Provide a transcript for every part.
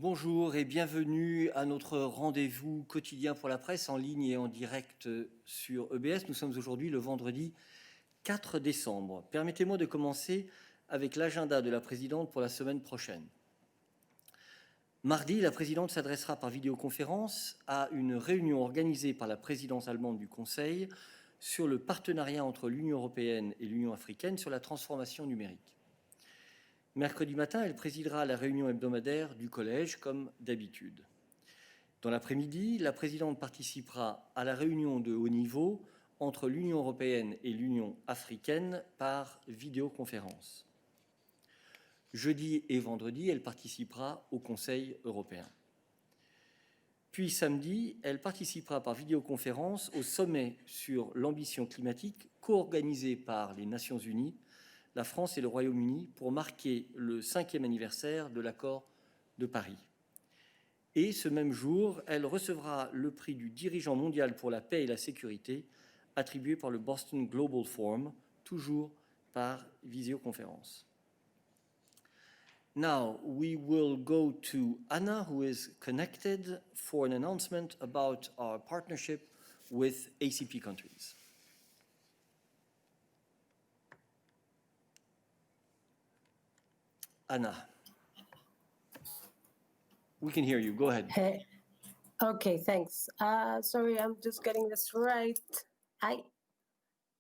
Bonjour et bienvenue à notre rendez-vous quotidien pour la presse en ligne et en direct sur EBS. Nous sommes aujourd'hui le vendredi 4 décembre. Permettez-moi de commencer avec l'agenda de la présidente pour la semaine prochaine. Mardi, la présidente s'adressera par vidéoconférence à une réunion organisée par la présidence allemande du Conseil sur le partenariat entre l'Union européenne et l'Union africaine sur la transformation numérique. Mercredi matin, elle présidera la réunion hebdomadaire du Collège, comme d'habitude. Dans l'après-midi, la présidente participera à la réunion de haut niveau entre l'Union européenne et l'Union africaine par vidéoconférence. Jeudi et vendredi, elle participera au Conseil européen. Puis samedi, elle participera par vidéoconférence au sommet sur l'ambition climatique co-organisé par les Nations Unies, la France et le Royaume-Uni pour marquer le 5e anniversaire de l'accord de Paris. Et ce même jour, elle recevra le prix du dirigeant mondial pour la paix et la sécurité, attribué par le Boston Global Forum, toujours par visioconférence. Now, we will go to Anna, who is connected for an announcement about our partnership with ACP countries. Anna, we can hear you. Go ahead. Hey. Okay, thanks. Sorry, I'm just getting this right.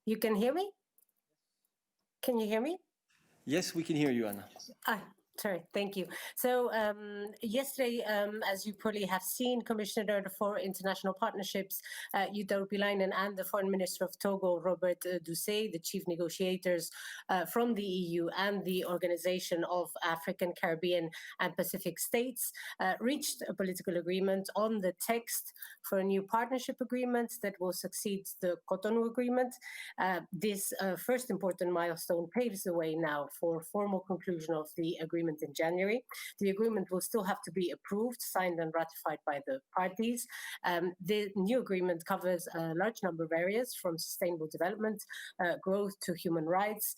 You can hear me? Can you hear me? Yes, we can hear you, Anna. Sorry, thank you. So yesterday, as you probably have seen, Commissioner for International Partnerships, Jutta Urpilainen, and the Foreign Minister of Togo, Robert Dussey, the chief negotiators from the EU and the Organization of African, Caribbean and Pacific States, reached a political agreement on the text for a new partnership agreement that will succeed the Cotonou Agreement. This first important milestone paves the way now for formal conclusion of the agreement in January. The agreement will still have to be approved, signed and ratified by the parties. The new agreement covers a large number of areas from sustainable development, growth to human rights,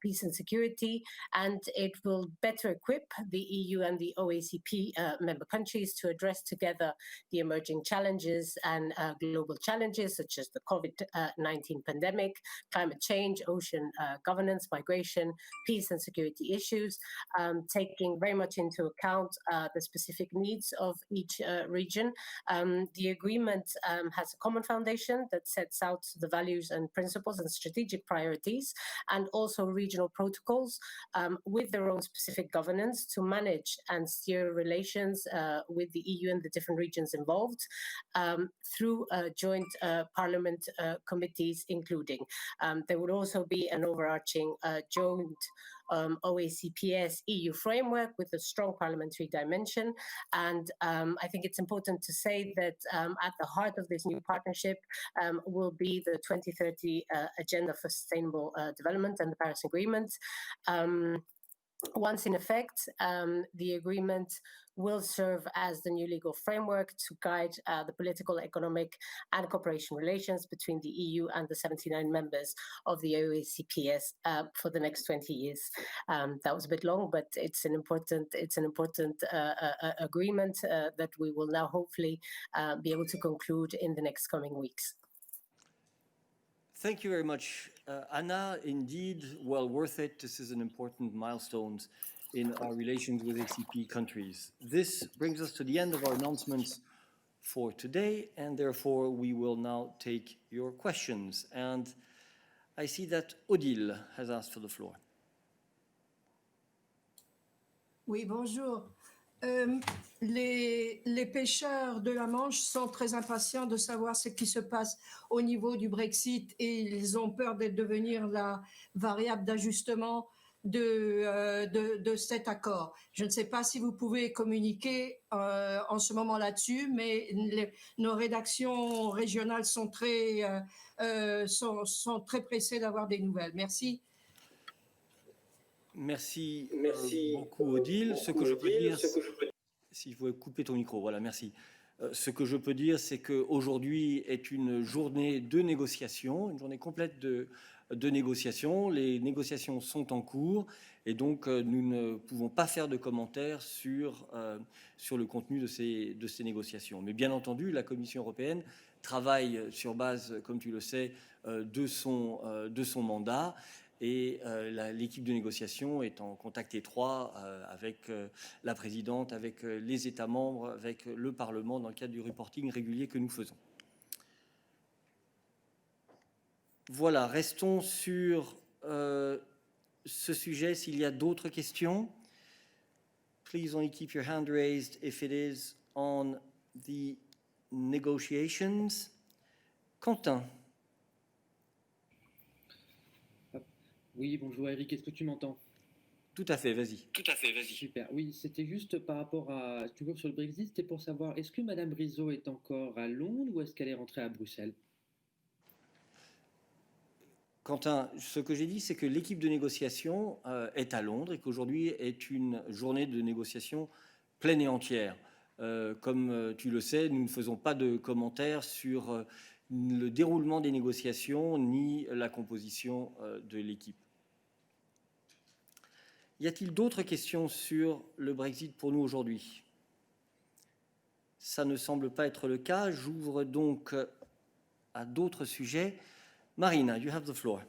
peace and security, and it will better equip the EU and the OACP member countries to address together the emerging challenges and global challenges such as the COVID-19 pandemic, climate change, ocean governance, migration, peace and security issues, taking very much into account the specific needs of each region. The agreement has a common foundation that sets out the values and principles and strategic priorities, and also regional protocols with their own specific governance to manage and steer relations with the EU and the different regions involved through joint parliament committees including. There would also be an overarching joint OACPS EU framework with a strong parliamentary dimension. And I think it's important to say that at the heart of this new partnership will be the 2030 Agenda for Sustainable Development and the Paris Agreement. Once in effect, the agreement will serve as the new legal framework to guide the political, economic and cooperation relations between the EU and the 79 members of the OACPS for the next 20 years. That was a bit long, but it's an important agreement that we will now hopefully be able to conclude in the next coming weeks. Thank you very much, Anna. Indeed, well worth it. This is an important milestone in our relations with ACP countries. This brings us to the end of our announcements for today, and therefore we will now take your questions. And I see that ODILE has asked for the floor. Oui, bonjour. Les pêcheurs de la Manche sont très impatients de savoir ce qui se passe au niveau du Brexit et ils ont peur de devenir la variable d'ajustement de cet accord. Je ne sais pas si vous pouvez communiquer en ce moment là-dessus, mais nos rédactions régionales sont très pressées d'avoir des nouvelles. Merci. Merci beaucoup, Odile. Ce que je peux dire, si je pouvais couper ton micro, voilà, merci. Ce que je peux dire, c'est qu'aujourd'hui est une journée de négociation, une journée complète de de négociation. Les négociations sont en cours et donc nous ne pouvons pas faire de commentaires sur le contenu de ces négociations. Mais bien entendu, la Commission européenne travaille sur base, comme tu le sais, de son mandat. Et l'équipe de négociation est en contact étroit avec la présidente, avec les États membres, avec le Parlement dans le cadre du reporting régulier que nous faisons. Voilà, restons sur ce sujet. S'il y a d'autres questions, please only keep your hand raised if it is on the negotiations. Quentin. Oui, bonjour Eric, est-ce que tu m'entends? Tout à fait, vas-y. Super, oui, c'était juste par rapport à, toujours sur le Brexit, c'était pour savoir, est-ce que Madame Rizzo est encore à Londres ou est-ce qu'elle est rentrée à Bruxelles? Quentin, ce que j'ai dit, c'est que l'équipe de négociation est à Londres et qu'aujourd'hui est une journée de négociation pleine et entière. Comme tu le sais, nous ne faisons pas de commentaires sur le déroulement des négociations ni la composition de l'équipe. Y a-t-il d'autres questions sur le Brexit pour nous aujourd'hui? Ça ne semble pas être le cas. J'ouvre donc à d'autres sujets. Marina, you have the floor.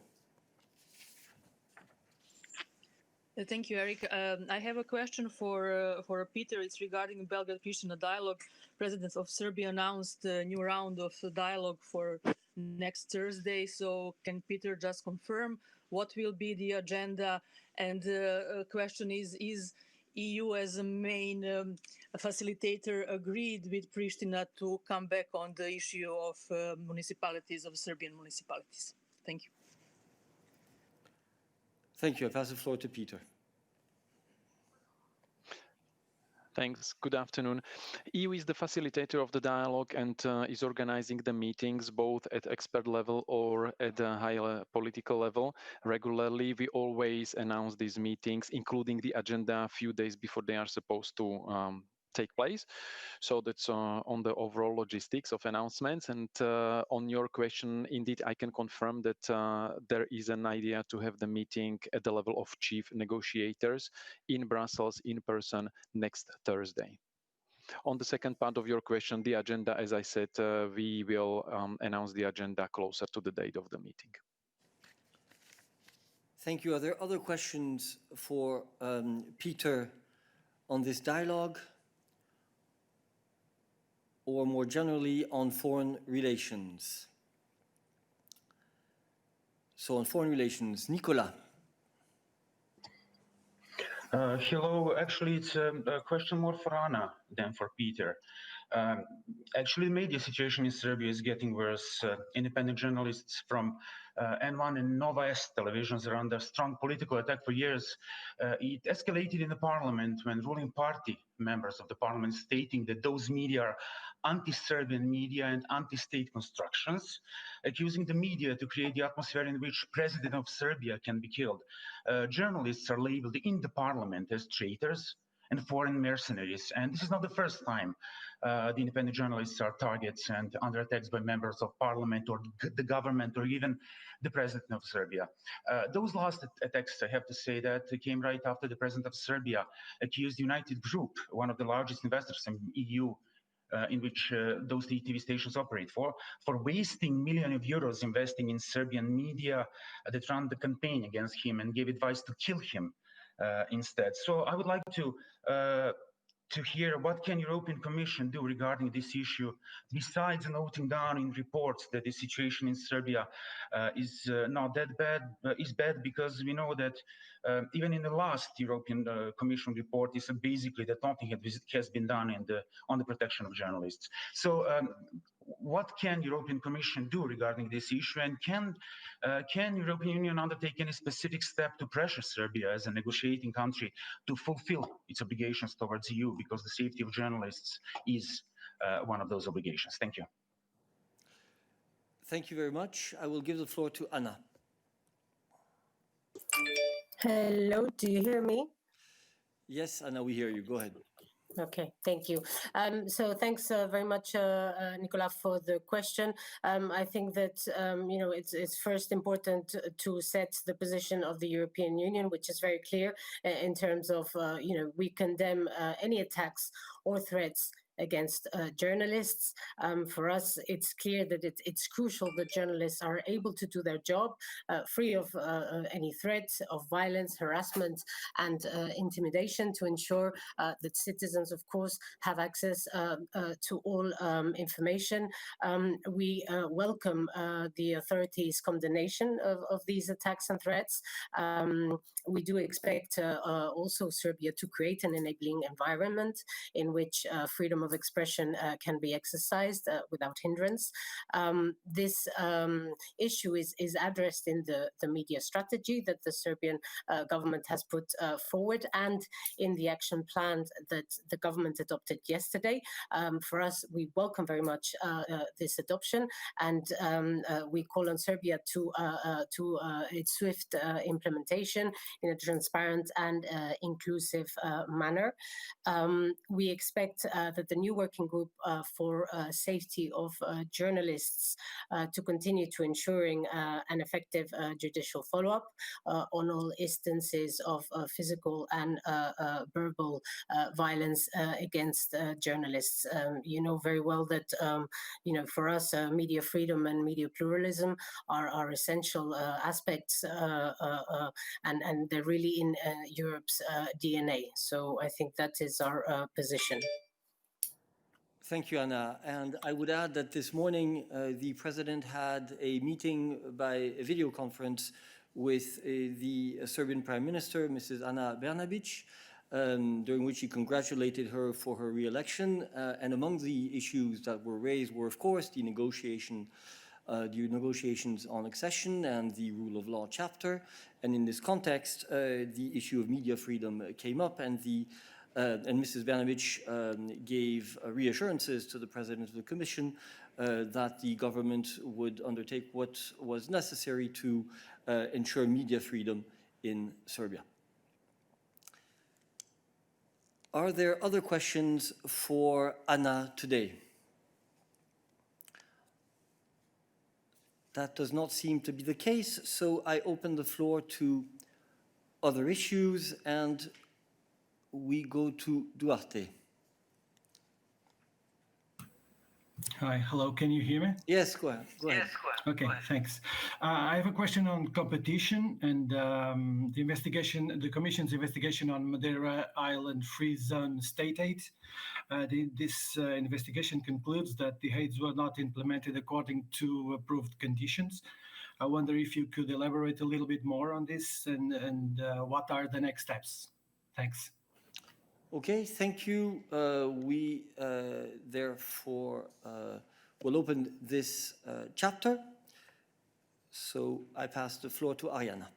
Thank you, Eric. I have a question for Peter. It's regarding Belgrade-Pristina dialogue. President of Serbia announced a new round of dialogue for next Thursday. So can Peter just confirm what will be the agenda? And a question is EU as a main facilitator agreed with Pristina to come back on the issue of municipalities, of Serbian municipalities? Thank you. Thank you. I pass the floor to Peter. Thanks. Good afternoon. EU is the facilitator of the dialogue and is organizing the meetings both at expert level or at a higher political level. Regularly, we always announce these meetings, including the agenda a few days before they are supposed to take place. So that's on the overall logistics of announcements. And on your question, indeed, I can confirm that there is an idea to have the meeting at the level of chief negotiators in Brussels in person next Thursday. On the second part of your question, the agenda, as I said, we will announce the agenda closer to the date of the meeting. Thank you. Are there other questions for Peter on this dialogue? Or more generally on foreign relations? So on foreign relations, Nicolas. Hello, actually it's a question more for Anna than for Peter. Actually, the media situation in Serbia is getting worse. Independent journalists from N1 and Nova S televisions are under strong political attack for years. It escalated in the parliament when ruling party members of the parliament stating that those media are anti-Serbian media and anti-state constructions, accusing the media to create the atmosphere in which president of Serbia can be killed. Journalists are labeled in the parliament as traitors and foreign mercenaries. And this is not the first time the independent journalists are targets and under attacks by members of parliament or the government or even the president of Serbia. Those last attacks, I have to say, that came right after the president of Serbia accused United Group, one of the largest investors in EU, in which those TV stations operate for wasting millions of euros investing in Serbian media that ran the campaign against him and gave advice to kill him instead. So I would like to hear what can European Commission do regarding this issue, besides noting down in reports that the situation in Serbia is not that bad, is bad because we know that even in the last European Commission report is basically that nothing has been done on the protection of journalists. So what can European Commission do regarding this issue, and can European Union undertake any specific step to pressure Serbia as a negotiating country to fulfill its obligations towards the EU, because the safety of journalists is one of those obligations? Thank you. Thank you very much. I will give the floor to Anna. Hello, do you hear me? Yes, Anna, we hear you. Go ahead. Okay, thank you. So thanks very much, Nicola, for the question. I think that it's first important to set the position of the European Union, which is very clear in terms of we condemn any attacks or threats against journalists. For us, it's clear that it's crucial that journalists are able to do their job free of any threat of violence, harassment, and intimidation, to ensure that citizens, of course, have access to all information. We welcome the authorities' condemnation of these attacks and threats. We do expect also Serbia to create an enabling environment in which freedom of expression can be exercised without hindrance. This issue is addressed in the media strategy that the Serbian government has put forward, and in the action plan that the government adopted yesterday. For us, we welcome very much this adoption, and we call on Serbia to its swift implementation in a transparent and inclusive manner. We expect that the new working group for safety of journalists to continue to ensuring an effective judicial follow-up on all instances of physical and verbal violence against journalists. You know very well that for us, media freedom and media pluralism are essential aspects, and they're really in Europe's DNA. So I think that is our position. Thank you, Anna. And I would add that this morning the President had a meeting by a video conference with the Serbian Prime Minister, Mrs. Ana Brnabić, during which he congratulated her for her re-election. And among the issues that were raised were, of course, the negotiations on accession and the rule of law chapter. And in this context, the issue of media freedom came up, and Mrs. Brnabić gave reassurances to the President of the Commission that the government would undertake what was necessary to ensure media freedom in Serbia. Are there other questions for Anna today? That does not seem to be the case, so I open the floor to other issues, and we go to Duarte. Hi, hello, can you hear me? Yes, go ahead. Okay, thanks. I have a question on competition and the Commission's investigation on Madeira Island Free Zone state aid. This investigation concludes that the aids were not implemented according to approved conditions. I wonder if you could elaborate a little bit more on this and what are the next steps? Thanks. Okay, thank you. We therefore will open this chapter. So I pass the floor to Arianna.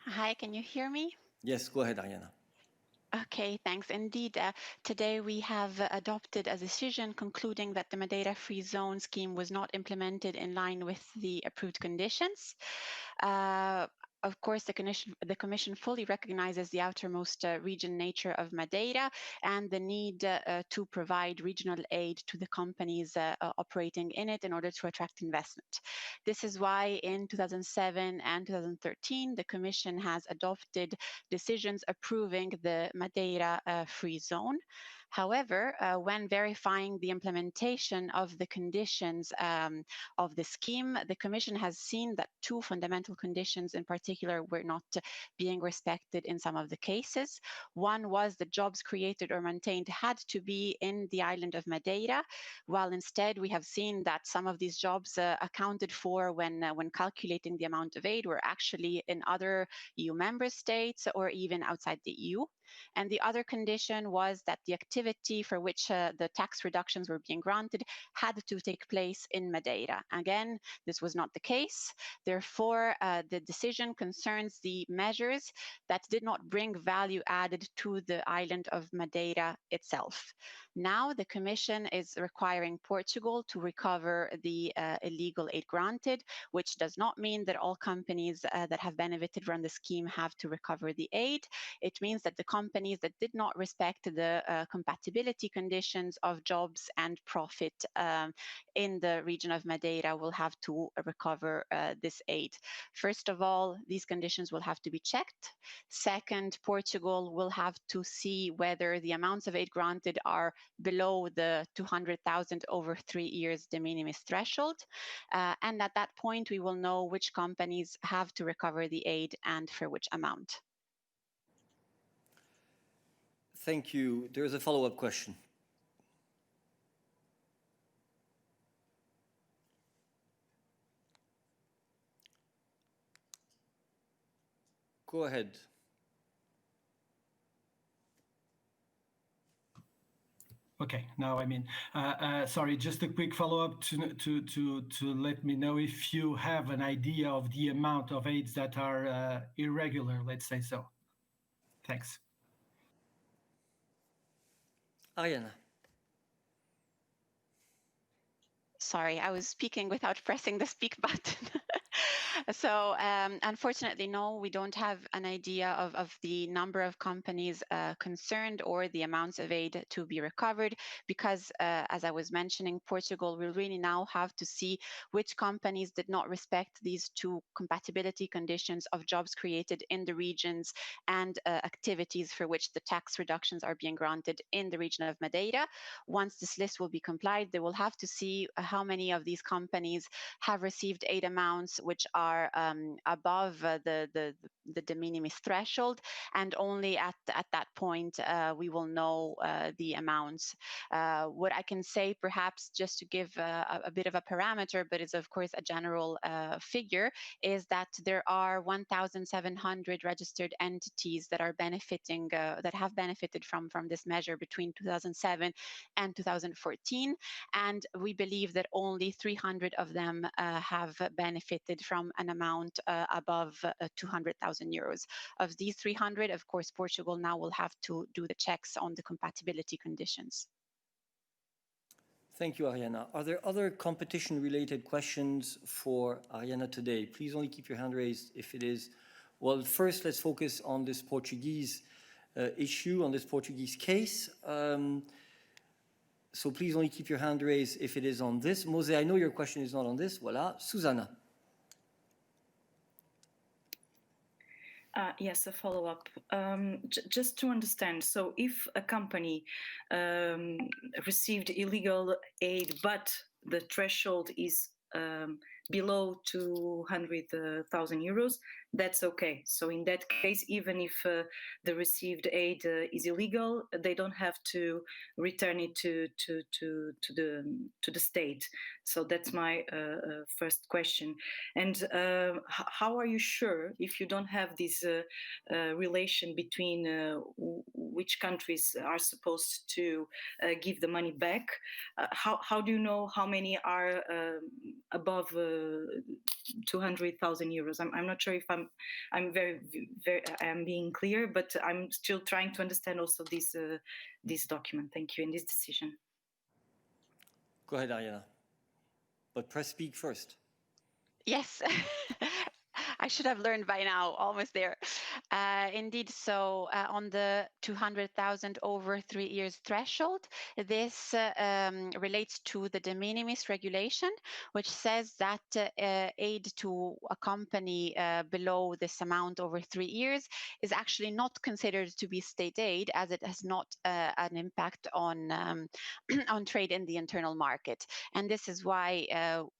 Hi, can you hear me? Yes, go ahead, Arianna. Okay, thanks. Indeed, today we have adopted a decision concluding that the Madeira Free Zone scheme was not implemented in line with the approved conditions. Of course, the Commission fully recognizes the outermost region nature of Madeira and the need to provide regional aid to the companies operating in it in order to attract investment. This is why in 2007 and 2013, the Commission has adopted decisions approving the Madeira Free Zone. However, when verifying the implementation of the conditions of the scheme, the Commission has seen that two fundamental conditions in particular were not being respected in some of the cases. One was the jobs created or maintained had to be in the island of Madeira, while instead we have seen that some of these jobs accounted for when calculating the amount of aid were actually in other EU member states or even outside the EU. And the other condition was that the activity for which the tax reductions were being granted had to take place in Madeira. Again, this was not the case. Therefore, the decision concerns the measures that did not bring value added to the island of Madeira itself. Now, the Commission is requiring Portugal to recover the illegal aid granted, which does not mean that all companies that have benefited from the scheme have to recover the aid. It means that the companies that did not respect the compatibility conditions of jobs and profit in the region of Madeira will have to recover this aid. First of all, these conditions will have to be checked. Second, Portugal will have to see whether the amounts of aid granted are below the 200,000 over 3 years de minimis threshold. And at that point, we will know which companies have to recover the aid and for which amount. Thank you. There is a follow-up question. Go ahead. Okay, now I'm in. Sorry, just a quick follow-up to let me know if you have an idea of the amount of aids that are irregular, let's say so. Thanks. Arianna. Sorry, I was speaking without pressing the speak button. So unfortunately, no, we don't have an idea of the number of companies concerned or the amounts of aid to be recovered because, as I was mentioning, Portugal will really now have to see which companies did not respect these two compatibility conditions of jobs created in the regions and activities for which the tax reductions are being granted in the region of Madeira. Once this list will be complied, they will have to see how many of these companies have received aid amounts which are above the de minimis threshold, and only at that point we will know the amounts. What I can say, perhaps just to give a bit of a parameter, but it's of course a general figure, is that there are 1,700 registered entities that are benefiting, that have benefited from this measure between 2007 and 2014, and we believe that only 300 of them have benefited from an amount above 200,000 euros. Of these 300, of course, Portugal now will have to do the checks on the compatibility conditions. Thank you, Arianna. Are there other competition-related questions for Arianna today? Please only keep your hand raised if it is. Well, first, let's focus on this Portuguese issue, on this Portuguese case. So please only keep your hand raised if it is on this. Mose, I know your question is not on this. Voilà. Susana. Yes, a follow-up. Just to understand, so if a company received illegal aid, but the threshold is below 200,000 euros, that's okay. So in that case, even if the received aid is illegal, they don't have to return it to the state. So that's my first question. And how are you sure, if you don't have this relation between which countries are supposed to give the money back, how do you know how many are above 200,000 euros? I'm not sure if I'm being clear, but I'm still trying to understand also this document. Thank you, and this decision. Go ahead, Arianna. But press speak first. Yes. I should have learned by now, almost there. Indeed, so on the 200,000 over 3 years threshold, this relates to the de minimis regulation, which says that aid to a company below this amount over 3 years is actually not considered to be state aid, as it has not an impact on on trade in the internal market. And this is why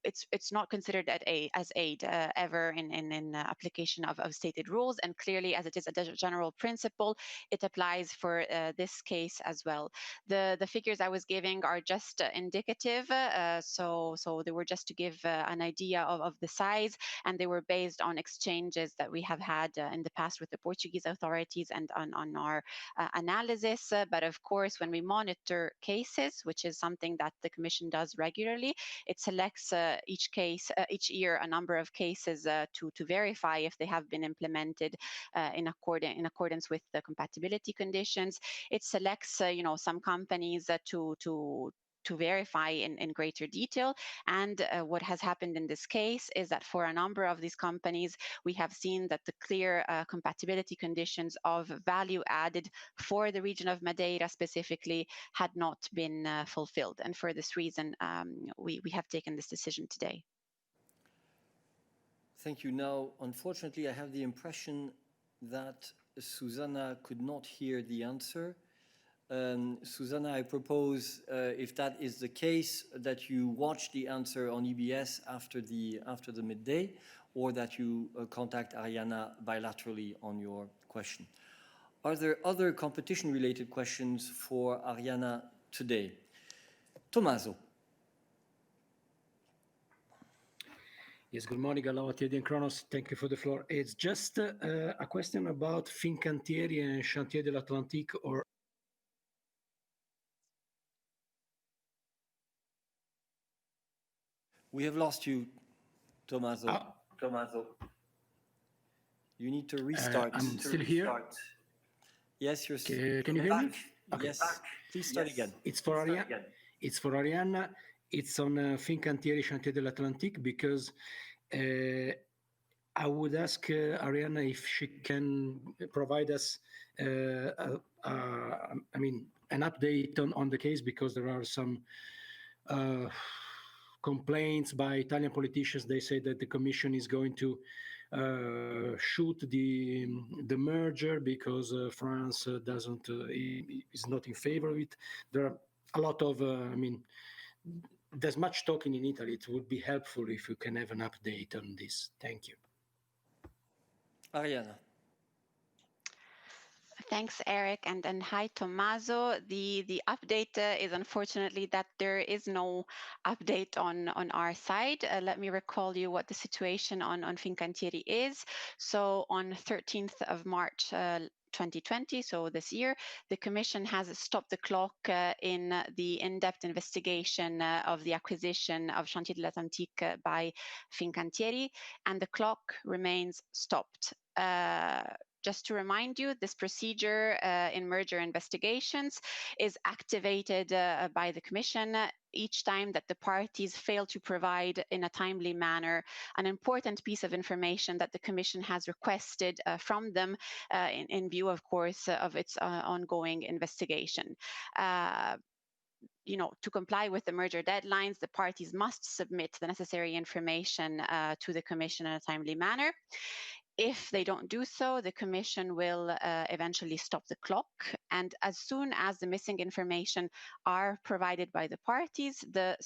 it's not considered as aid ever in application of stated rules, and clearly, as it is a general principle, it applies for this case as well. The figures I was giving are just indicative, so they were just to give an idea of the size, and they were based on exchanges that we have had in the past with the Portuguese authorities and on our analysis. But of course, when we monitor cases, which is something that the Commission does regularly, it selects each year a number of cases to verify if they have been implemented in accordance with the compatibility conditions. It selects, some companies to to verify in greater detail. And what has happened in this case is that for a number of these companies, we have seen that the clear compatibility conditions of value added for the region of Madeira specifically had not been fulfilled. And for this reason, we have taken this decision today. Thank you. Now, unfortunately, I have the impression that Susana could not hear the answer. Susana, I propose, if that is the case, that you watch the answer on EBS after the midday, or that you contact ARIANNA bilaterally on your question. Are there other competition-related questions for ARIANNA today? Tommaso. Yes, good morning, Gallavottì and Kronos. Thank you for the floor. It's just a question about Fincantieri and Chantier de l'Atlantique, or We have lost you, Tommaso. Tommaso. You need to restart. I'm still here. Yes, you're can you hear me? Okay. Yes, please start again. It's for ARIANNA. It's for ARIANNA. It's on Fincantieri Chantier de l'Atlantique, because I would ask ARIANNA if she can provide us, an update on the case, because there are some complaints by Italian politicians. They say that the Commission is going to shoot the merger because France is not in favor of it. There are a lot of, there's much talking in Italy. It would be helpful if you can have an update on this. Thank you. ARIANNA. Thanks, Eric, and hi, Tommaso. The update is unfortunately that there is no update on our side. Let me recall you what the situation on Fincantieri is. So on 13th of March 2020, so this year, the Commission has stopped the clock in the in-depth investigation of the acquisition of Chantier de l'Atlantique by Fincantieri, and the clock remains stopped. Just to remind you, this procedure in merger investigations is activated by the Commission each time that the parties fail to provide in a timely manner an important piece of information that the Commission has requested from them in view, of course, of its ongoing investigation. To comply with the merger deadlines, the parties must submit the necessary information to the Commission in a timely manner. If they don't do so, the Commission will eventually stop the clock. And as soon as the missing information are provided by the parties, the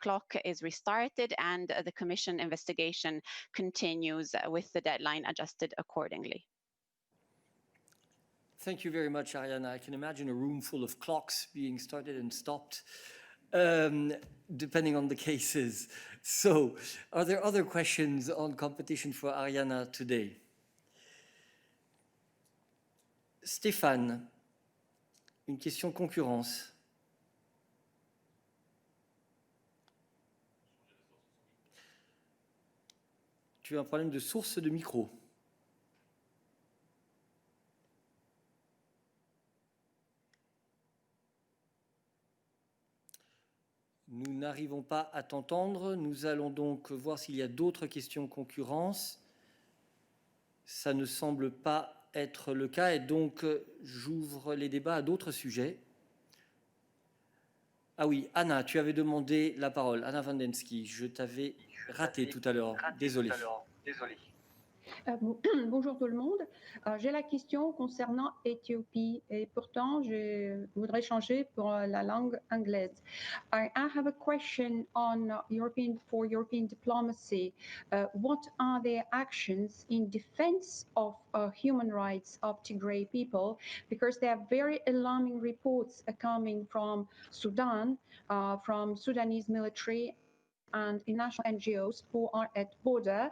clock is restarted and the Commission investigation continues with the deadline adjusted accordingly. Thank you very much, ARIANNA. I can imagine a room full of clocks being started and stopped, depending on the cases. So, are there other questions on competition for ARIANNA today? Stéphane, une question concurrence. Tu as un problème de source de micro. Nous n'arrivons pas à t'entendre. Nous allons donc voir s'il y a d'autres questions concurrence. Ça ne semble pas être le cas et donc j'ouvre les débats à d'autres sujets. Ah oui, Anna, tu avais demandé la parole. Anna van DENSKY, je t'avais raté tout à l'heure. Désolé. Bonjour tout le monde. J'ai la question concernant Éthiopie et pourtant je voudrais changer pour la langue anglaise. I have a question on European diplomacy. What are their actions in defense of human rights of Tigray people? Because there are very alarming reports coming from Sudan, from Sudanese military and international NGOs who are at border,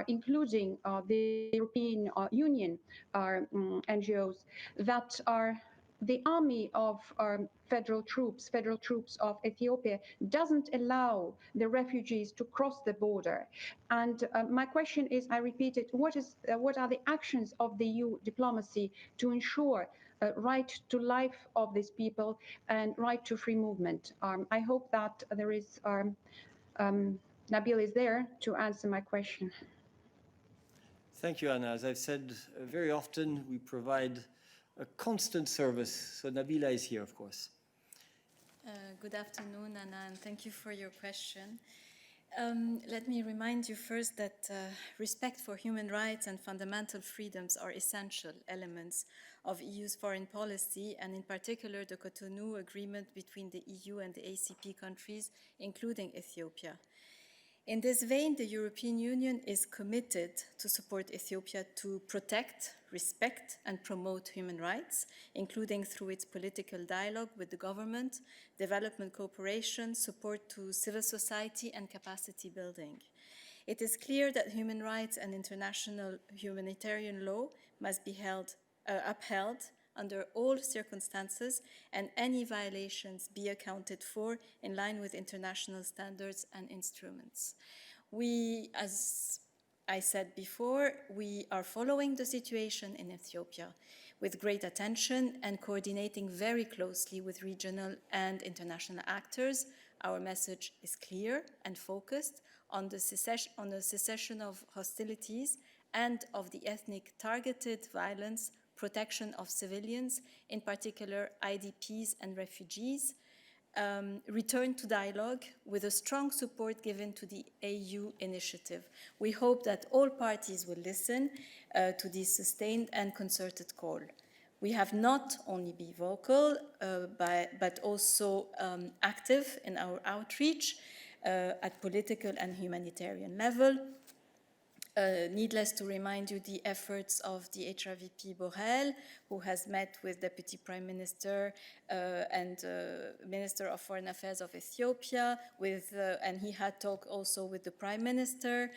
including the European Union NGOs that are the army of federal troops of Ethiopia doesn't allow the refugees to cross the border. And my question is, I repeat it, what are the actions of the EU diplomacy to ensure right to life of these people and right to free movement? I hope that there is, Nabil is there to answer my question. Thank you, Anna. As I've said very often, we provide a constant service. So Nabila is here, of course. Good afternoon, Anna, and thank you for your question. Let me remind you first that respect for human rights and fundamental freedoms are essential elements of EU's foreign policy, and in particular the Cotonou Agreement between the EU and the ACP countries, including Ethiopia. In this vein, the European Union is committed to support Ethiopia to protect, respect, and promote human rights, including through its political dialogue with the government, development cooperation, support to civil society, and capacity building. It is clear that human rights and international humanitarian law must be upheld under all circumstances, and any violations be accounted for in line with international standards and instruments. We, as I said before, we are following the situation in Ethiopia with great attention and coordinating very closely with regional and international actors. Our message is clear and focused on the cessation of hostilities and of the ethnic targeted violence, protection of civilians, in particular IDPs and refugees, return to dialogue with a strong support given to the AU initiative. We hope that all parties will listen to this sustained and concerted call. We have not only been vocal, but also active in our outreach at political and humanitarian level. Needless to remind you the efforts of the HRVP Borrell, who has met with Deputy Prime Minister and Minister of Foreign Affairs of Ethiopia, and he had talked also with the Prime Minister,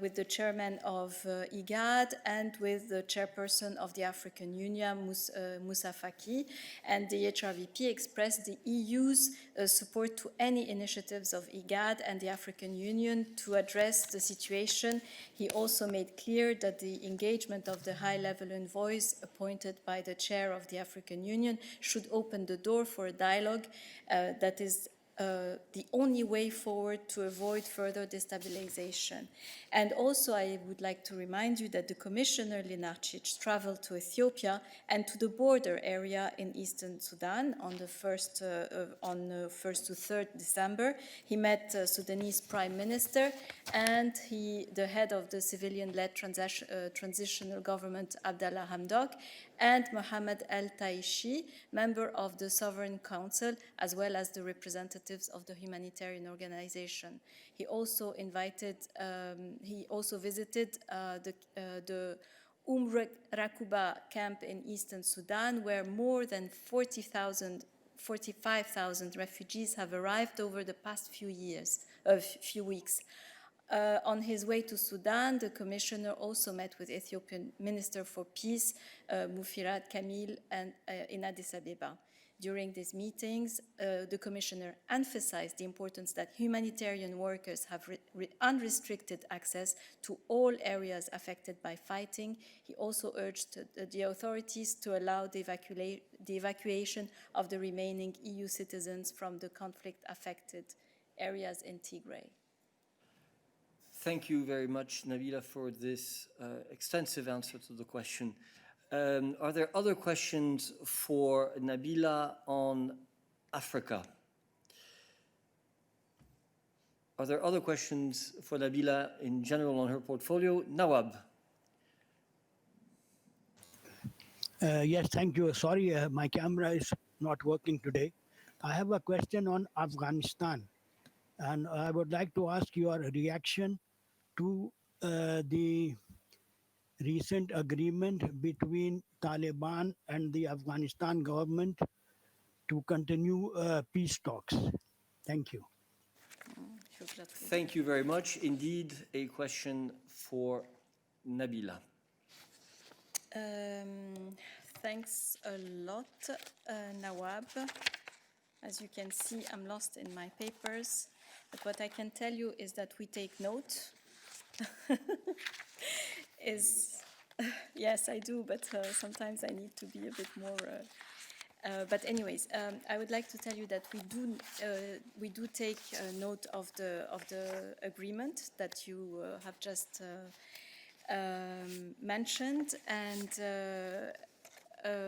with the chairman of IGAD, and with the chairperson of the African Union, Moussa Faki. And the HRVP expressed the EU's support to any initiatives of IGAD and the African Union to address the situation. He also made clear that the engagement of the high-level envoys appointed by the chair of the African Union should open the door for a dialogue that is the only way forward to avoid further destabilization. And also I would like to remind you that the Commissioner Lenarčič traveled to Ethiopia and to the border area in eastern Sudan on the 1st to 3rd December. He met Sudanese Prime Minister and the head of the civilian-led transitional government, Abdallah Hamdok, and Mohamed El Taishi, member of the Sovereign Council, as well as the representatives of the humanitarian organization. He also visited the Rakuba camp in eastern Sudan, where more than 45,000 refugees have arrived over the past few weeks. On his way to Sudan, the Commissioner also met with Ethiopian Minister for Peace, Mufirat Kamil, in Addis Ababa. During these meetings, the Commissioner emphasized the importance that humanitarian workers have unrestricted access to all areas affected by fighting. He also urged the authorities to allow the evacuation of the remaining EU citizens from the conflict-affected areas in Tigray. Thank you very much, Nabila, for this extensive answer to the question. Are there other questions for Nabila on Africa? Are there other questions for Nabila in general on her portfolio? Nawab. Yes, thank you. Sorry, my camera is not working today. I have a question on Afghanistan, and I would like to ask your reaction to the recent agreement between Taliban and the Afghanistan government to continue peace talks. Thank you. Thank you very much. Indeed, a question for Nabila. Thanks a lot, Nawab. As you can see, I'm lost in my papers, but what I can tell you is that we take note. Yes, I do, but sometimes I need to be a bit more. But anyways, I would like to tell you that we do take note of the agreement that you have just mentioned, and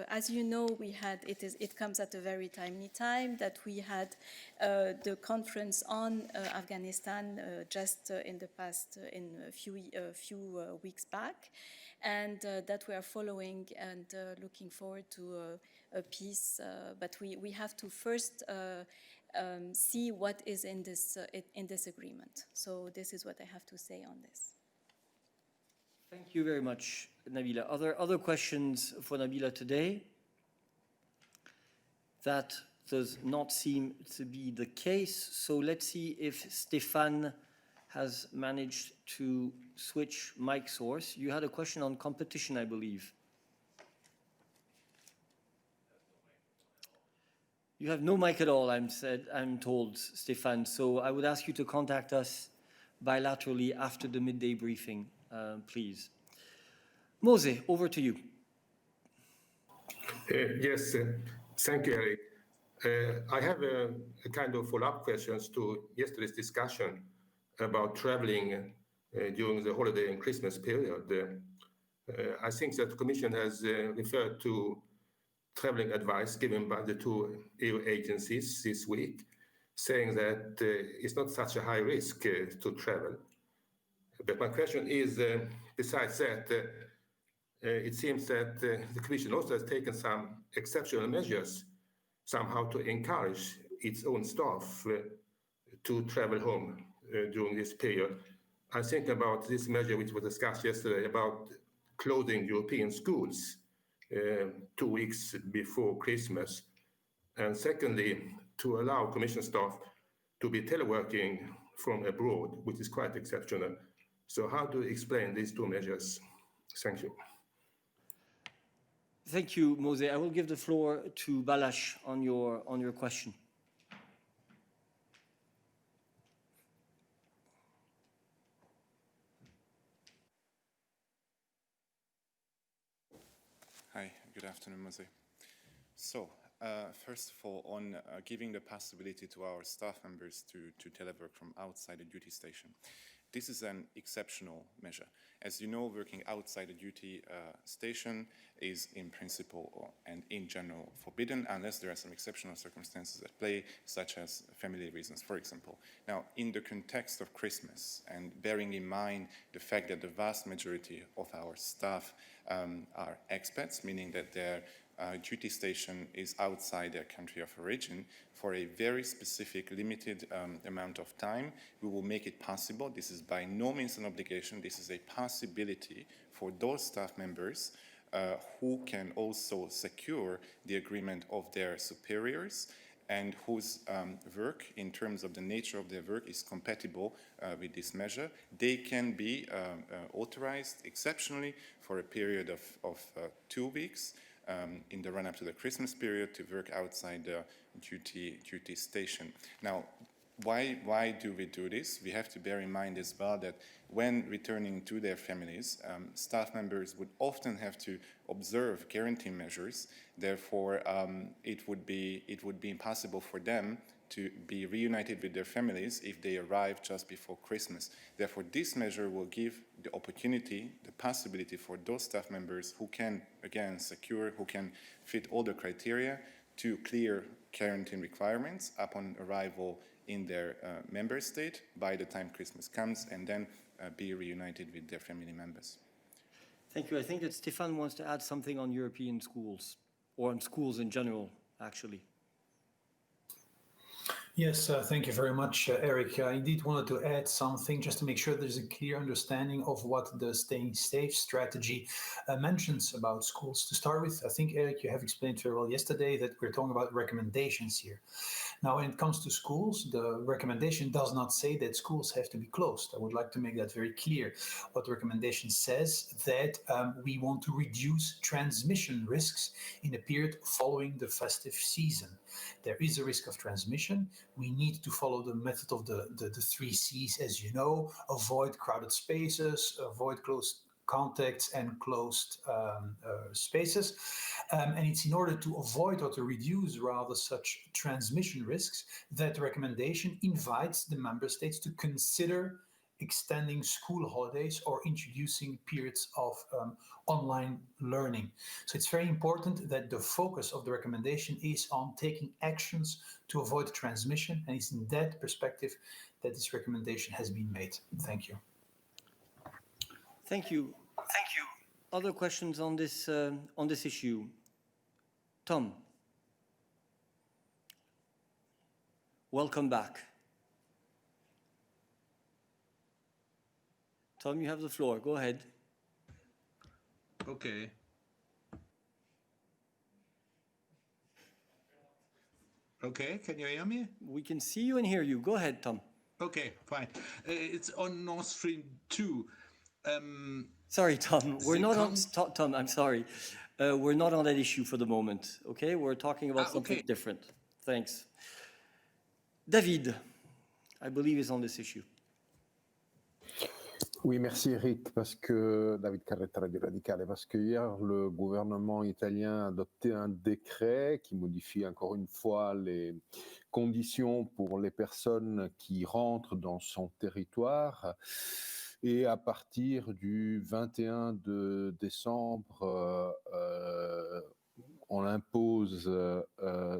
as you know, it comes at a very timely time that we had the conference on Afghanistan just in the past in a few weeks back, and that we are following and looking forward to a peace. But we have to first see what is in this agreement. So this is what I have to say on this. Thank you very much, Nabila. Other questions for Nabila today? That does not seem to be the case. So let's see if Stéphane has managed to switch mic source. You had a question on competition, I believe. You have no mic at all, I'm told, Stéphane. So I would ask you to contact us bilaterally after the midday briefing, please. Mose, over to you. Yes, thank you, Eric. I have a kind of follow-up questions to yesterday's discussion about traveling during the holiday and Christmas period. I think that the Commission has referred to traveling advice given by the two EU agencies this week, saying that it's not such a high risk to travel. But my question is, besides that, it seems that the Commission also has taken some exceptional measures somehow to encourage its own staff to travel home during this period. I think about this measure which was discussed yesterday about closing European schools 2 weeks before Christmas. And secondly, to allow Commission staff to be teleworking from abroad, which is quite exceptional. So how do you explain these two measures? Thank you. Thank you, Mose. I will give the floor to Balázs on your question. Hi, good afternoon, Mose. So, first of all, on giving the possibility to our staff members to telework from outside the duty station. This is an exceptional measure. As you know, working outside the duty station is in principle and in general forbidden unless there are some exceptional circumstances at play, such as family reasons, for example. Now, in the context of Christmas and bearing in mind the fact that the vast majority of our staff are expats, meaning that their duty station is outside their country of origin, for a very specific, limited amount of time, we will make it possible. This is by no means an obligation. This is a possibility for those staff members who can also secure the agreement of their superiors and whose work, in terms of the nature of their work, is compatible with this measure. They can be authorized exceptionally for a period of 2 weeks in the run-up to the Christmas period to work outside the duty station. Now, why do we do this? We have to bear in mind as well that when returning to their families, staff members would often have to observe quarantine measures. Therefore, it would be impossible for them to be reunited with their families if they arrive just before Christmas. Therefore, this measure will give the opportunity, the possibility for those staff members who can, again, who can fit all the criteria to clear quarantine requirements upon arrival in their member state by the time Christmas comes, and then be reunited with their family members. Thank you. I think that Stéphane wants to add something on European schools, or on schools in general, actually. Yes, thank you very much, Eric. I indeed wanted to add something just to make sure there's a clear understanding of what the Staying Safe strategy mentions about schools. To start with, I think, Eric, you have explained very well yesterday that we're talking about recommendations here. Now, when it comes to schools, the recommendation does not say that schools have to be closed. I would like to make that very clear. What the recommendation says that we want to reduce transmission risks in the period following the festive season. There is a risk of transmission. We need to follow the method of the 3 C's, as you know: avoid crowded spaces, avoid close contacts and closed spaces. And it's in order to avoid or to reduce rather such transmission risks that the recommendation invites the member states to consider extending school holidays or introducing periods of online learning. So it's very important that the focus of the recommendation is on taking actions to avoid transmission, and it's in that perspective that this recommendation has been made. Thank you. Thank you. Thank you. Other questions on this issue? Tom. Welcome back. Tom, you have the floor. Go ahead. Okay. Okay, can you hear me? We can see you and hear you. Go ahead, Tom. Okay, fine. It's on Nord Stream 2. Sorry, Tom. We're not on... Tom, I'm sorry. We're not on that issue for the moment, okay? We're talking about something different. Thanks. David, I believe, is on this issue. Oui, merci Eric, parce que David Carretta, Radio Radicale, parce que hier le gouvernement italien a adopté un décret qui modifie encore une fois les conditions pour les personnes qui rentrent dans son territoire. Et à partir du 21 décembre, on impose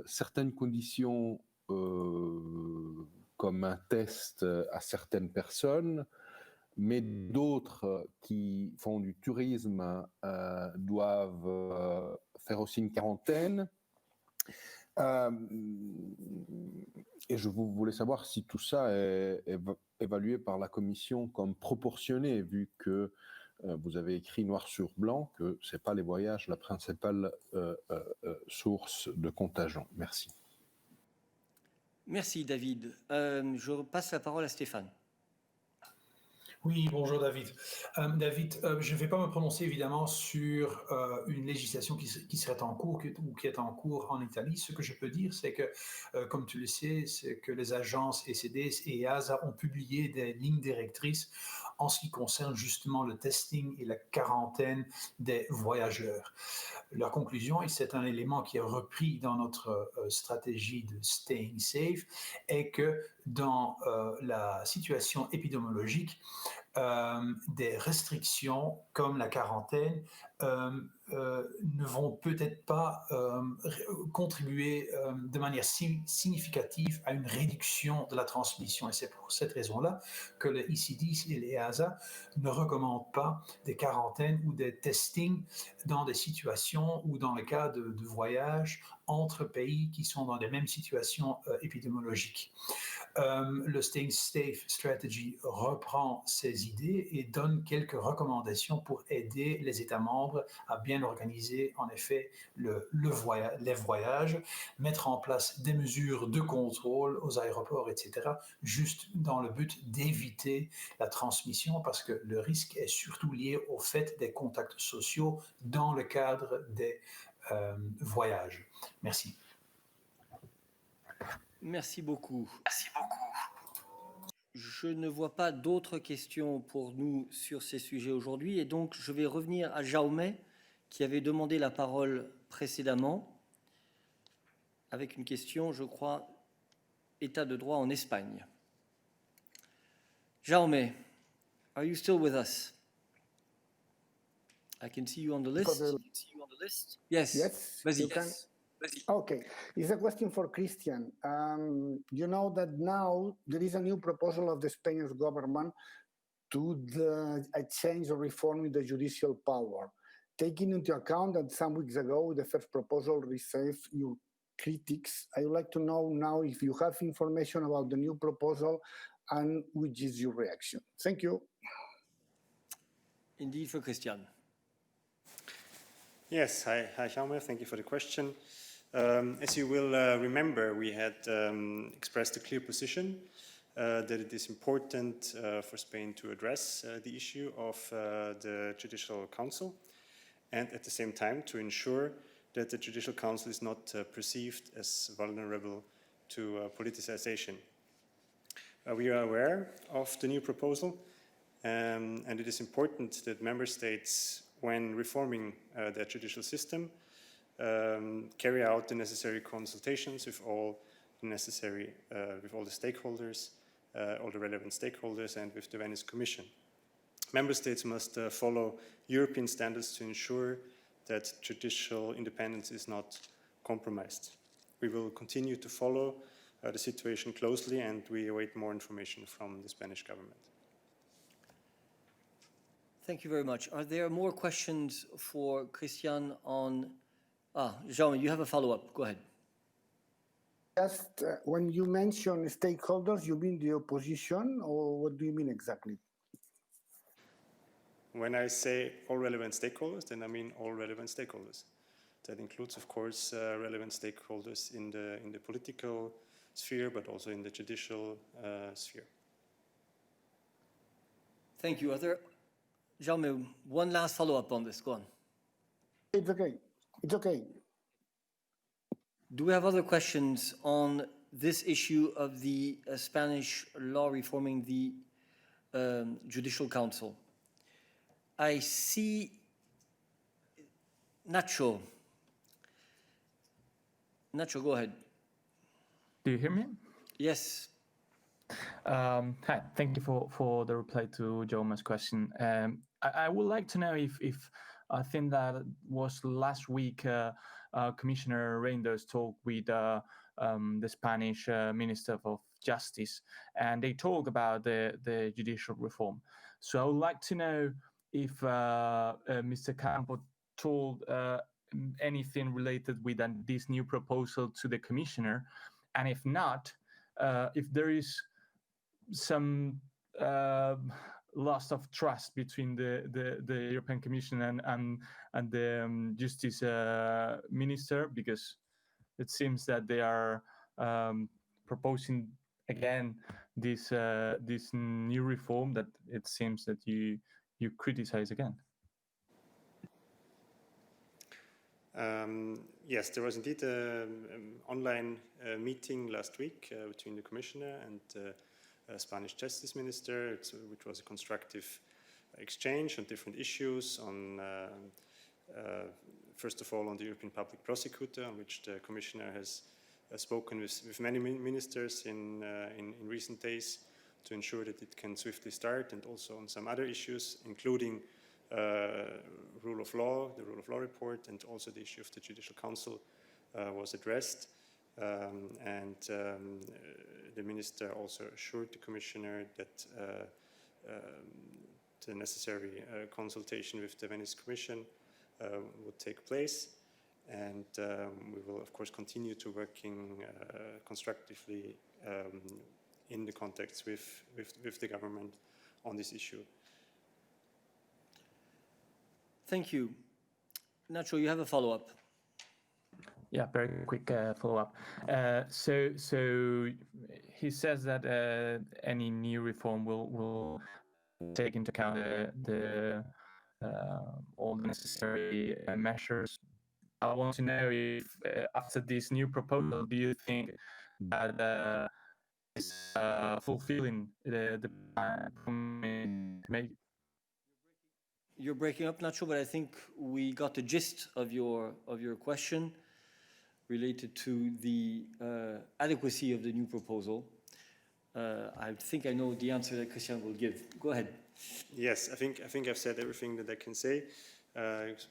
certaines conditions comme un test à certaines personnes, mais d'autres qui font du tourisme doivent faire aussi une quarantaine. Et je voulais savoir si tout ça est évalué par la Commission comme proportionné, vu que vous avez écrit noir sur blanc que ce n'est pas les voyages la principale source de contagion. Merci. Merci David. Je passe la parole à Stéphane. Oui, bonjour David. David, je ne vais pas me prononcer évidemment sur une législation qui serait en cours ou qui est en cours en Italie. Ce que je peux dire, c'est que, comme tu le sais, c'est que les agences ECDS et EASA ont publié des lignes directrices en ce qui concerne justement le testing et la quarantaine des voyageurs. Leur conclusion, et c'est un élément qui est repris dans notre stratégie de Staying Safe, est que dans la situation épidémiologique, des restrictions comme la quarantaine ne vont peut-être pas contribuer de manière significative à une réduction de la transmission. Et c'est pour cette raison-là que les ECDS et les EASA ne recommandent pas des quarantaines ou des testings dans des situations ou dans le cas de voyages entre pays qui sont dans les mêmes situations épidémiologiques. Le Staying Safe Strategy reprend ces idées et donne quelques recommandations pour aider les États membres à bien organiser en effet les voyages, mettre en place des mesures de contrôle aux aéroports, etc., juste dans le but d'éviter la transmission, parce que le risque est surtout lié au fait des contacts sociaux dans le cadre des voyages. Merci. Merci beaucoup. Merci beaucoup. Je ne vois pas d'autres questions pour nous sur ces sujets aujourd'hui, et donc je vais revenir à Jaume, qui avait demandé la parole précédemment, avec une question, je crois, état de droit en Espagne. Jaume, are you still with us? I can see you on the list. Yes. Yes. Vas-y. You can. Okay, it's a question for Christian. You know that now there is a new proposal of the Spanish government to a change or reform the judicial power, taking into account that some weeks ago the first proposal received critics. I would like to know now if you have information about the new proposal and which is your reaction. Thank you. Indeed, for Christian. Yes, hi Jaume, thank you for the question. As you will remember, we had expressed a clear position that it is important for Spain to address the issue of the Judicial Council, and at the same time to ensure that the Judicial Council is not perceived as vulnerable to politicization. We are aware of the new proposal, and it is important that member states, when reforming their judicial system, carry out the necessary consultations with all the stakeholders, all the relevant stakeholders, and with the Venice Commission. Member states must follow European standards to ensure that judicial independence is not compromised. We will continue to follow the situation closely, and we await more information from the Spanish government. Thank you very much. Are there more questions for Christian on... Jaume, you have a follow-up. Go ahead. Just when you mention stakeholders, you mean the opposition, or what do you mean exactly? When I say all relevant stakeholders, then I mean all relevant stakeholders. That includes, of course, relevant stakeholders in the political sphere, but also in the judicial sphere. Thank you. Are there... Jaume, one last follow-up on this. Go on. It's okay. It's okay. Do we have other questions on this issue of the Spanish law reforming the Judicial Council? I see Nacho. Nacho, go ahead. Do you hear me? Yes. Hi, thank you for the reply to Jaume's question. I would like to know if I think that was last week Commissioner Reinders talked with the Spanish Minister of Justice, and they talk about the judicial reform. So I would like to know if Mr. Campo told anything related with this new proposal to the Commissioner, and if not, if there is some loss of trust between the European Commission and the Justice Minister, because it seems that they are proposing again this new reform that it seems that you criticize again. Yes, there was indeed an online meeting last week between the Commissioner and Spanish Justice Minister, which was a constructive exchange on different issues, on first of all on the European Public Prosecutor, on which the Commissioner has spoken with many ministers in recent days to ensure that it can swiftly start, and also on some other issues, including rule of law, the rule of law report, and also the issue of the Judicial Council was addressed. The minister also assured the Commissioner that the necessary consultation with the Venice Commission would take place, and we will of course continue to working constructively in the contacts with the government on this issue. Thank you. Nacho, you have a follow-up. Yeah, very quick follow-up. So he says that any new reform will take into account all the necessary measures. I want to know if after this new proposal, do you think that is fulfilling the You're breaking up, Nacho, but I think we got the gist of your question related to the adequacy of the new proposal. I think I know the answer that Christian will give. Go ahead. Yes, I think I've said everything that I can say.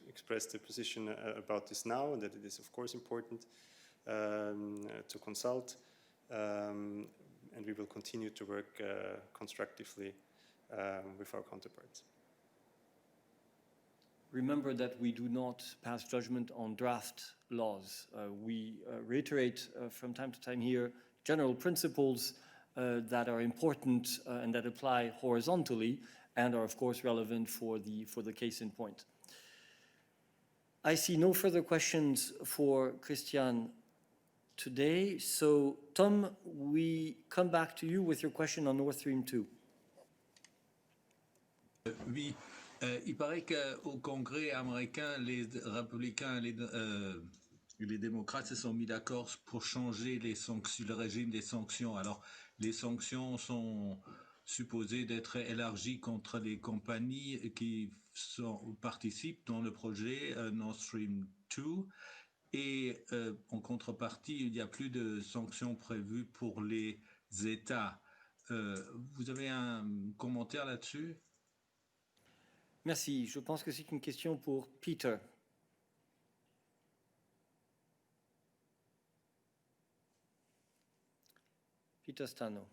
Expressed the position about this now, and that it is of course important to consult, and we will continue to work constructively with our counterparts. remember that we do not pass judgment on draft laws. We reiterate from time to time here general principles that are important and that apply horizontally and are of course relevant for the case in point. I see no further questions for Christian today. So Tom, we come back to you with your question on Nord Stream 2. Oui, il paraît qu'au Congrès américain, les républicains et les démocrates se sont mis d'accord pour changer le régime des sanctions. Alors, les sanctions sont supposées d'être élargies contre les compagnies qui participent dans le projet Nord Stream 2. Et en contrepartie, il n'y a plus de sanctions prévues pour les États. Vous avez un commentaire là-dessus? Merci. Je pense que c'est une question pour Peter. Peter Stano.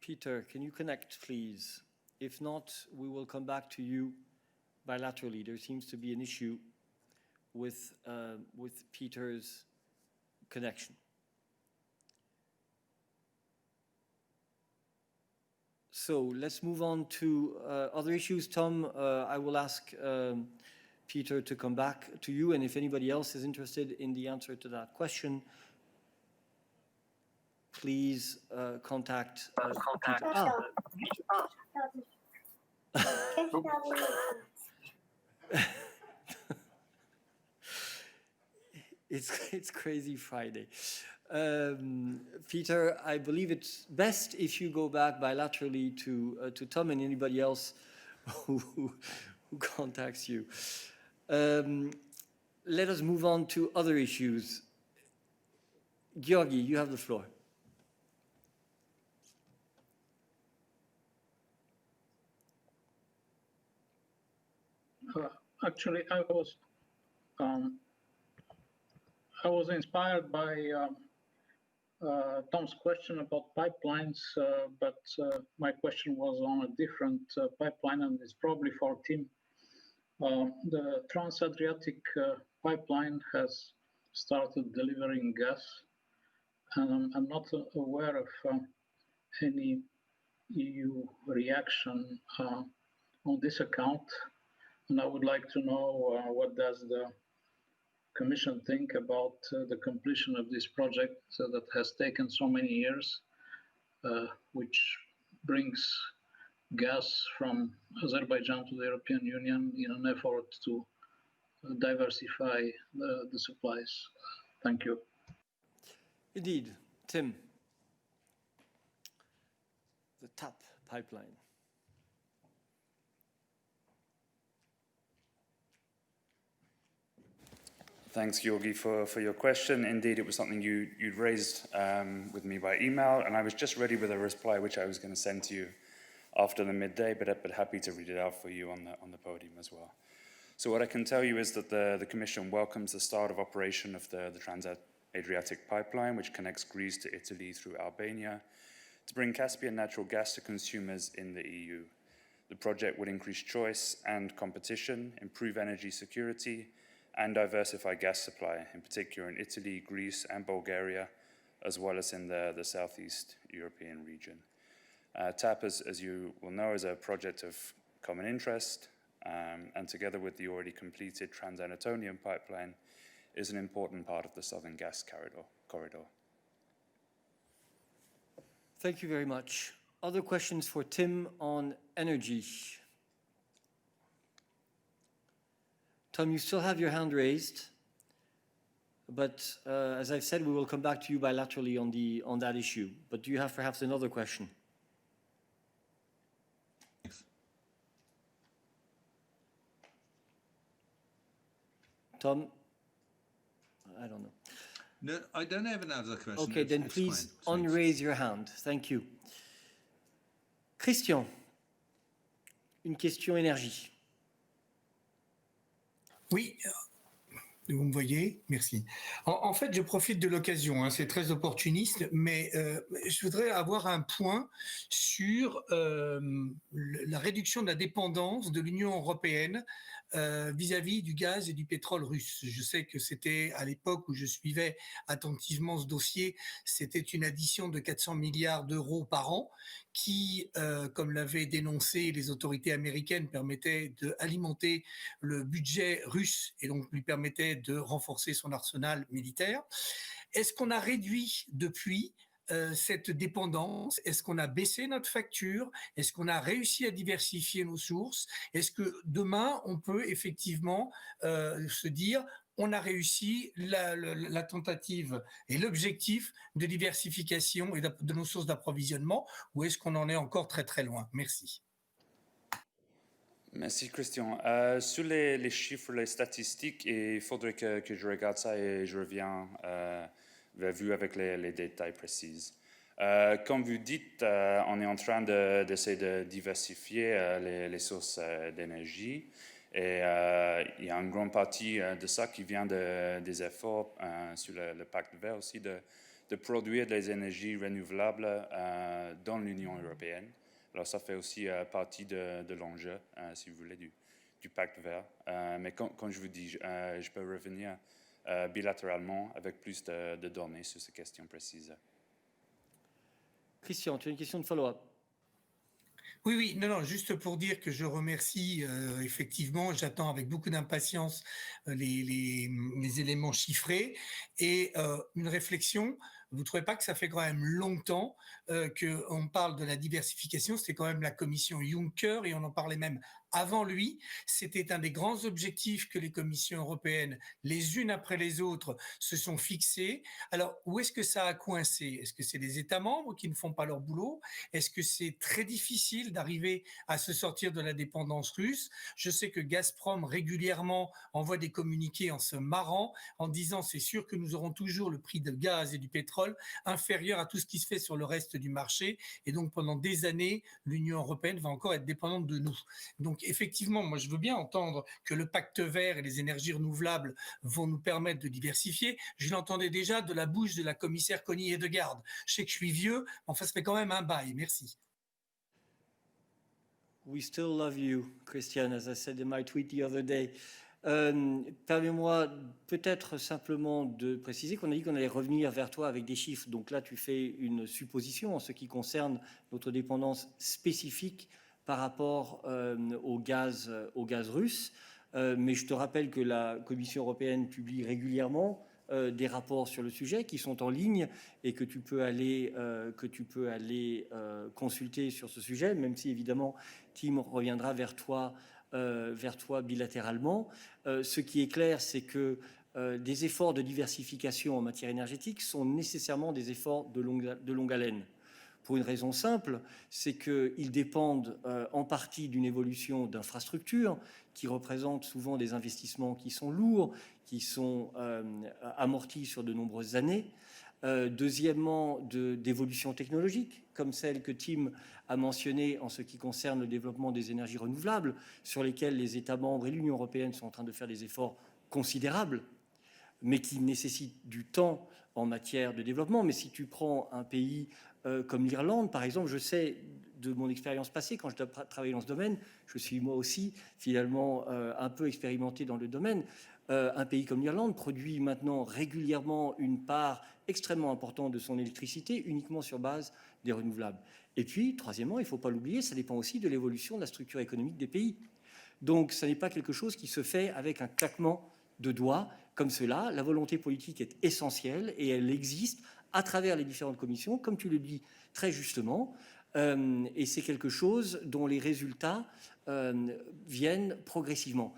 Peter, can you connect, please? If not, we will come back to you bilaterally. There seems to be an issue with Peter's connection. So let's move on to other issues. Tom, I will ask Peter to come back to you, and if anybody else is interested in the answer to that question, please contact Peter. It's Crazy Friday. Peter, I believe it's best if you go back bilaterally to Tom and anybody else who contacts you. Let us move on to other issues. Georgi, you have the floor. Actually, I was inspired by Tom's question about pipelines, but my question was on a different pipeline, and it's probably for Tim. The Trans-Adriatic pipeline has started delivering gas, and I'm not aware of any EU reaction on this account. And I would like to know what does the Commission think about the completion of this project that has taken so many years, which brings gas from Azerbaijan to the European Union in an effort to diversify the supplies. Thank you. Indeed, Tim. The TAP pipeline. Thanks, Georgi, for your question. Indeed, it was something you'd raised with me by email, and I was just ready with a reply, which I was going to send to you after the midday, but happy to read it out for you on the podium as well. So what I can tell you is that the Commission welcomes the start of operation of the Trans-Adriatic pipeline, which connects Greece to Italy through Albania, to bring Caspian natural gas to consumers in the EU. The project would increase choice and competition, improve energy security, and diversify gas supply, in particular in Italy, Greece, and Bulgaria, as well as in the Southeast European region. TAP, as you will know, is a project of common interest, and together with the already completed Trans-Anatolian pipeline, is an important part of the Southern Gas Corridor. Thank you very much. Other questions for Tim on energy? Tom, you still have your hand raised, but as I've said, we will come back to you bilaterally on that issue. But do you have perhaps another question? Tom? I don't know. No, I don't have another question. Okay, then please unraise your hand. Thank you. Christian, une question énergie. Oui, Vous me voyez? Merci. En fait, je profite de l'occasion, hein, c'est très opportuniste, mais je voudrais avoir un point sur la réduction de la dépendance de l'Union européenne vis-à-vis du gaz et du pétrole russe. Je sais que c'était à l'époque où je suivais attentivement ce dossier, c'était une addition de 400 milliards d'euros par an qui, comme l'avaient dénoncé les autorités américaines, permettait d'alimenter le budget russe et donc lui permettait de renforcer son arsenal militaire. Est-ce qu'on a réduit depuis cette dépendance? Est-ce qu'on a baissé notre facture? Est-ce qu'on a réussi à diversifier nos sources? Est-ce que demain, on peut effectivement se dire on a réussi la tentative et l'objectif de diversification et de nos sources d'approvisionnement, ou est-ce qu'on en est encore très très loin? Merci. Merci Christian. Sur les chiffres, les statistiques, il faudrait que je regarde ça et je reviens vers vous avec les détails précis. Comme vous dites, on est en train d'essayer de diversifier les sources d'énergie et il y a une grande partie de ça qui vient des efforts sur le pacte vert aussi de produire des énergies renouvelables dans l'Union européenne. Alors ça fait aussi partie de l'enjeu, si vous voulez, du pacte vert. Mais comme je vous dis, je peux revenir bilatéralement avec plus de données sur ces questions précises. Christian, tu as une question de follow-up? Oui, non, juste pour dire que je remercie, effectivement, j'attends avec beaucoup d'impatience les éléments chiffrés et une réflexion. Vous ne trouvez pas que ça fait quand même longtemps qu'on parle de la diversification? C'était quand même la commission Juncker et on en parlait même avant lui. C'était un des grands objectifs que les commissions européennes, les unes après les autres, se sont fixés. Alors, où est-ce que ça a coincé? Est-ce que c'est les États membres qui ne font pas leur boulot? Est-ce que c'est très difficile d'arriver à se sortir de la dépendance russe? Je sais que Gazprom régulièrement envoie des communiqués en se marrant, en disant c'est sûr que nous aurons toujours le prix du gaz et du pétrole inférieur à tout ce qui se fait sur le reste du marché. Et donc, pendant des années, l'Union européenne va encore être dépendante de nous. Donc, effectivement, moi, je veux bien entendre que le pacte vert et les énergies renouvelables vont nous permettre de diversifier. Je l'entendais déjà de la bouche de la commissaire Conny Hedegaard. Je sais que je suis vieux, mais enfin, ça fait quand même un bail. Merci. We still love you, Christian, as I said in my tweet the other day. Permets-moi peut-être simplement de préciser qu'on a dit qu'on allait revenir vers toi avec des chiffres. Donc là, tu fais une supposition en ce qui concerne notre dépendance spécifique par rapport au gaz russe. Mais je te rappelle que la Commission européenne publie régulièrement des rapports sur le sujet qui sont en ligne et que tu peux aller consulter sur ce sujet, même si évidemment Tim reviendra vers toi bilatéralement. Ce qui est clair, c'est que des efforts de diversification en matière énergétique sont nécessairement des efforts de longue haleine. Pour une raison simple, c'est qu'ils dépendent en partie d'une évolution d'infrastructures qui représentent souvent des investissements qui sont lourds, qui sont amortis sur de nombreuses années. Deuxièmement, d'évolution technologique, comme celle que Tim a mentionnée en ce qui concerne le développement des énergies renouvelables, sur lesquelles les États membres et l'Union européenne sont en train de faire des efforts considérables, mais qui nécessitent du temps en matière de développement. Mais si tu prends un pays comme l'Irlande, par exemple, je sais de mon expérience passée, quand je travaillais dans ce domaine, je suis moi aussi finalement un peu expérimenté dans le domaine. Un pays comme l'Irlande produit maintenant régulièrement une part extrêmement importante de son électricité uniquement sur base des renouvelables. Et puis, troisièmement, il ne faut pas l'oublier, ça dépend aussi de l'évolution de la structure économique des pays. Donc, ce n'est pas quelque chose qui se fait avec un claquement de doigts comme cela. La volonté politique est essentielle et elle existe à travers les différentes commissions, comme tu le dis très justement, et c'est quelque chose dont les résultats viennent progressivement.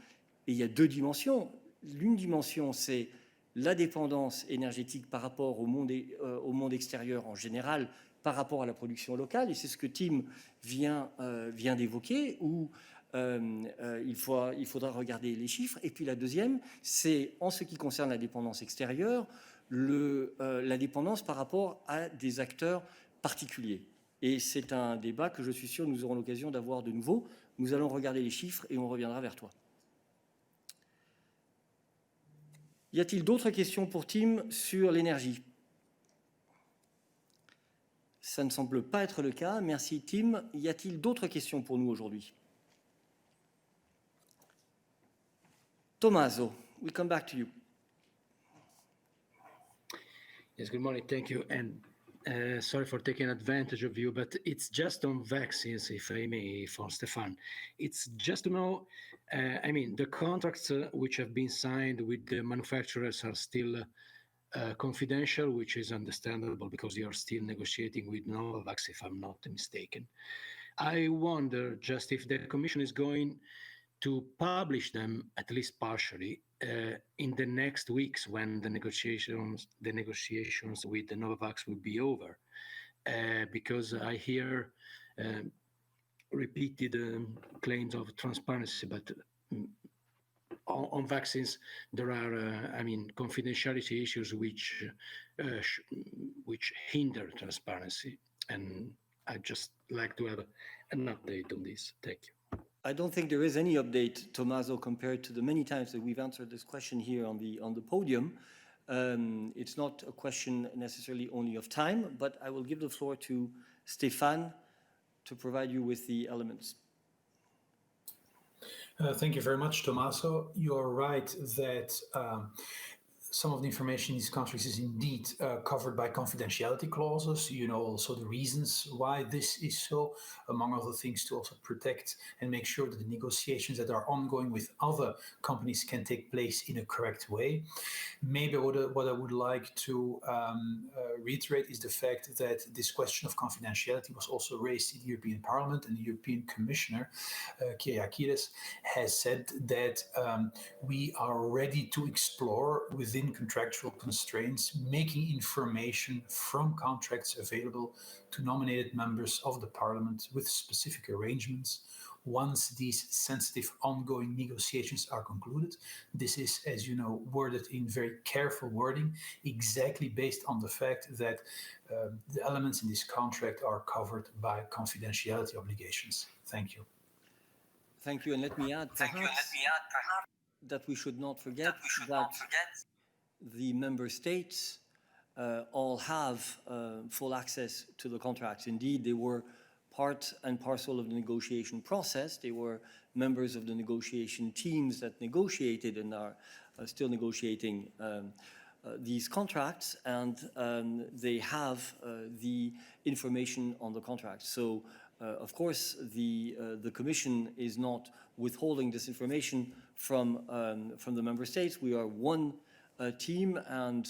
Et il y a deux dimensions. L'une dimension, c'est la dépendance énergétique par rapport au monde extérieur en général, par rapport à la production locale, et c'est ce que Tim vient d'évoquer, où il faudra regarder les chiffres. Et puis la deuxième, c'est en ce qui concerne la dépendance extérieure, la dépendance par rapport à des acteurs particuliers. Et c'est un débat que je suis sûr nous aurons l'occasion d'avoir de nouveau. Nous allons regarder les chiffres et on reviendra vers toi. Y a-t-il d'autres questions pour Tim sur l'énergie? Ça ne semble pas être le cas. Merci Tim. Y a-t-il d'autres questions pour nous aujourd'hui? Tommaso, we come back to you. Yes, good morning. Thank you. And sorry for taking advantage of you, but it's just on vaccines, if I may, for Stefan. It's just to know, I mean, the contracts which have been signed with the manufacturers are still confidential, which is understandable because you're still negotiating with Novavax, if I'm not mistaken. I wonder just if the Commission is going to publish them, at least partially, in the next weeks when the negotiations with the Novavax will be over, because I hear repeated claims of transparency, but on vaccines there are, I mean, confidentiality issues which hinder transparency, and I'd just like to have an update on this. Thank you. I don't think there is any update, Tommaso, compared to the many times that we've answered this question here on the podium. It's not a question necessarily only of time, but I will give the floor to Stefan to provide you with the elements. Thank you very much, Tommaso. You're right that some of the information in these contracts is indeed covered by confidentiality clauses. You know also the reasons why this is so, among other things, to also protect and make sure that the negotiations that are ongoing with other companies can take place in a correct way. Maybe what I would like to reiterate is the fact that this question of confidentiality was also raised in the European Parliament, and the European Commissioner, Kyriakides, has said that we are ready to explore within contractual constraints, making information from contracts available to nominated members of the Parliament with specific arrangements once these sensitive ongoing negotiations are concluded. This is, as you know, worded in very careful wording, exactly based on the fact that the elements in this contract are covered by confidentiality obligations. Thank you. Thank you, and let me add perhaps that we should not forget that the member states all have full access to the contracts. Indeed, they were part and parcel of the negotiation process. They were members of the negotiation teams that negotiated and are still negotiating these contracts, and they have the information on the contract. So, of course, the Commission is not withholding this information from the member states. We are one team, and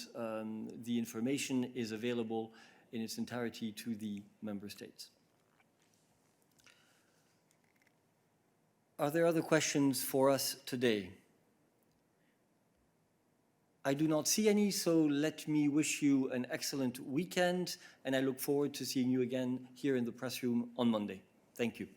the information is available in its entirety to the member states. Are there other questions for us today? I do not see any, so let me wish you an excellent weekend, and I look forward to seeing you again here in the press room on Monday. Thank you.